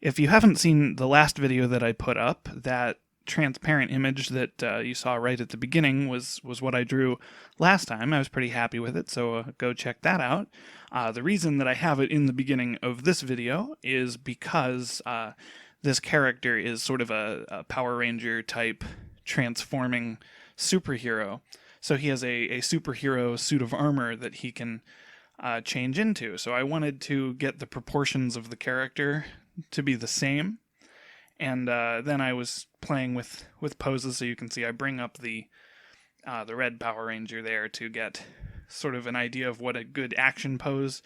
If you haven't seen the last video that I put up, that transparent image that you saw right at the beginning was what I drew last time. I was pretty happy with it, so go check that out. The reason that I have it in the beginning of this video is because this character is sort of a Power Ranger type transforming superhero. So he has a superhero suit of armor that he can change into. So I wanted to get the proportions of the character to be the same. And then I was playing with poses, so you can see I bring up the red Power Ranger there to get sort of an idea of what a good action pose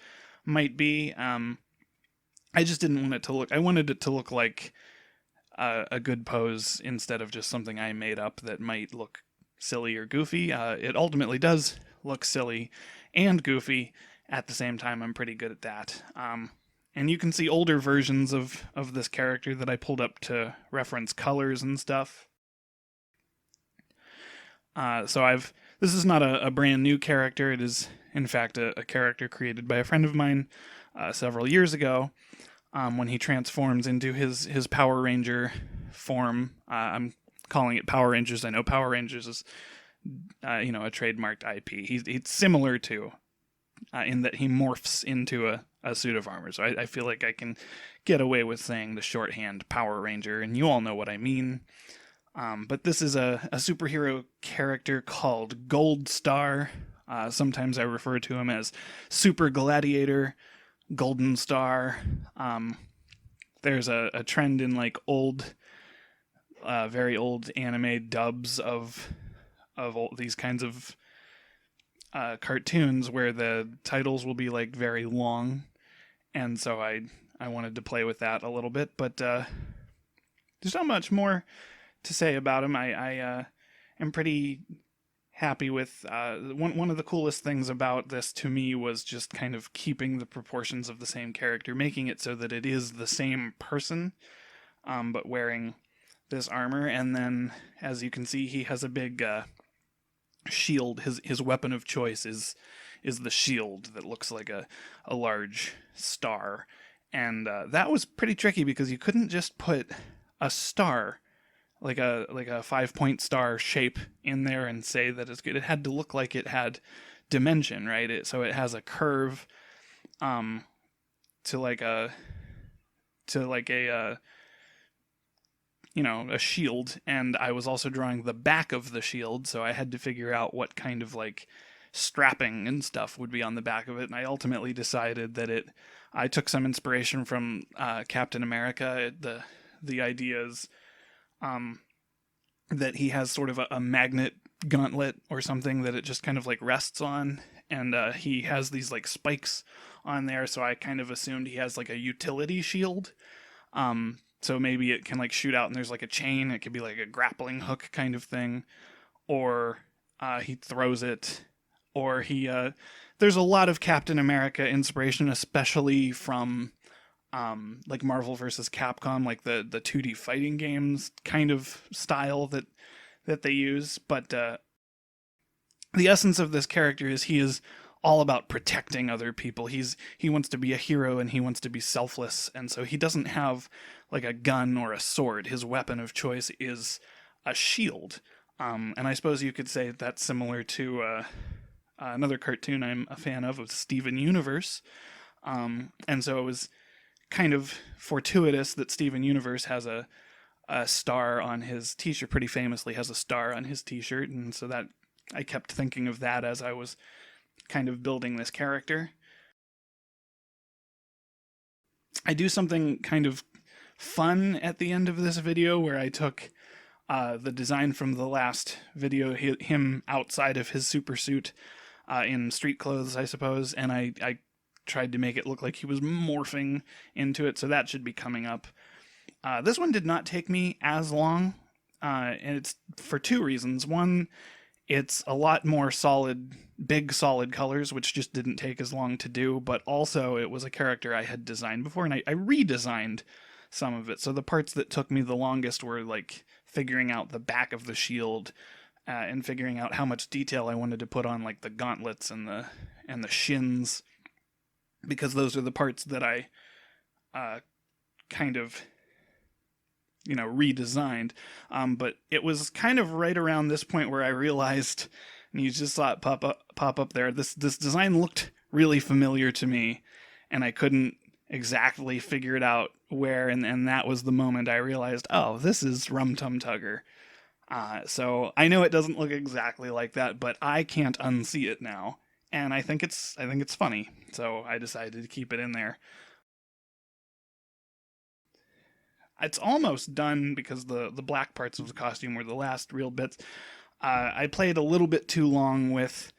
might be. I just didn't want it to look. I wanted it to look like a good pose instead of just something I made up that might look silly or goofy. It ultimately does look silly and goofy at the same time. I'm pretty good at that. And you can see older versions of this character that I pulled up to reference colors and stuff. This is not a brand new character. It is, in fact, a character created by a friend of mine several years ago when he transforms into his Power Ranger form. I'm calling it Power Rangers. I know Power Rangers is, a trademarked IP. He's similar to, in that he morphs into a suit of armor. So I feel like I can get away with saying the shorthand Power Ranger, and you all know what I mean. But this is a superhero character called Gold Star. Sometimes I refer to him as Super Gladiator, Golden Star. There's a trend in like very old anime dubs of all these kinds of cartoons where the titles will be like very long, and so I wanted to play with that a little bit, but there's not much more to say about him. I am pretty happy with one of the coolest things about this to me was just kind of keeping the proportions of the same character, making it so that it is the same person, but wearing this armor. And then, as you can see, he has a big shield. His weapon of choice is the shield that looks like a large star, and that was pretty tricky because you couldn't just put a star like a 5-point star shape in there and say that it's good. It had to look like it had dimension, right? So it has a curve to like a a shield, and I was also drawing the back of the shield, so I had to figure out what kind of like strapping and stuff would be on the back of it, and I ultimately decided that I took some inspiration from Captain America. The idea is that he has sort of a magnet gauntlet or something that it just kind of like rests on, and he has these like spikes on there, so I kind of assumed he has like a utility shield. So maybe it can like shoot out and there's like a chain. It could be like a grappling hook kind of thing, or he throws it, or there's a lot of Captain America inspiration, especially from like Marvel versus Capcom, like the 2D fighting games kind of style that they use. But the essence of this character is he is all about protecting other people. He wants to be a hero and he wants to be selfless, and so he doesn't have like a gun or a sword. His weapon of choice is a shield. And I suppose you could say that's similar to another cartoon I'm a fan of Steven Universe. And so it was kind of fortuitous that Steven Universe has a star on his t-shirt, pretty famously has a star on his t-shirt, and so that I kept thinking of that as I was kind of building this character. I do something kind of fun at the end of this video where I took the design from the last video, him outside of his super suit in street clothes, I suppose, and I tried to make it look like he was morphing into it, so that should be coming up. This one did not take me as long, and it's for two reasons. One, it's a lot more solid, big solid colors, which just didn't take as long to do, but also it was a character I had designed before, and I redesigned some of it. So the parts that took me the longest were like figuring out the back of the shield and figuring out how much detail I wanted to put on like the gauntlets and the shins, because those are the parts that I kind of, redesigned. But it was kind of right around this point where I realized, and you just saw it pop up there. This design looked really familiar to me, and I couldn't exactly figure it out where. And that was the moment I realized, oh, this is Rum Tum Tugger. So I know it doesn't look exactly like that, but I can't unsee it now, and I think it's funny. So I decided to keep it in there. It's almost done because the black parts of the costume were the last real bits. I played a little bit too long with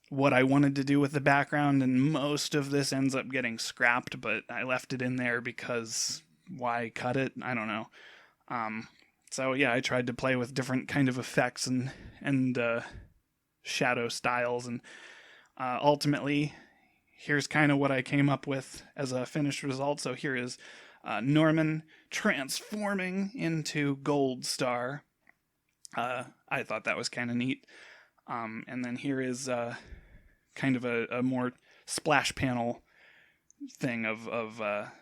what I wanted to do with the background, and most of this ends up getting scrapped, but I left it in there because why cut it? I don't know. Um, so yeah, I tried to play with different kind of effects and shadow styles, and ultimately, here's kind of what I came up with as a finished result. So here is Norman transforming into Gold Star. I thought that was kind of neat. And then here is kind of a more splash panel thing of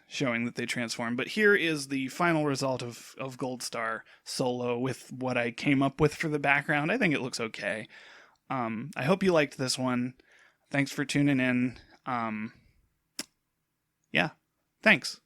showing that they transform. But here is the final result of Gold Star solo with what I came up with for the background. I think it looks okay. I hope you liked this one. Thanks for tuning in. Yeah, thanks.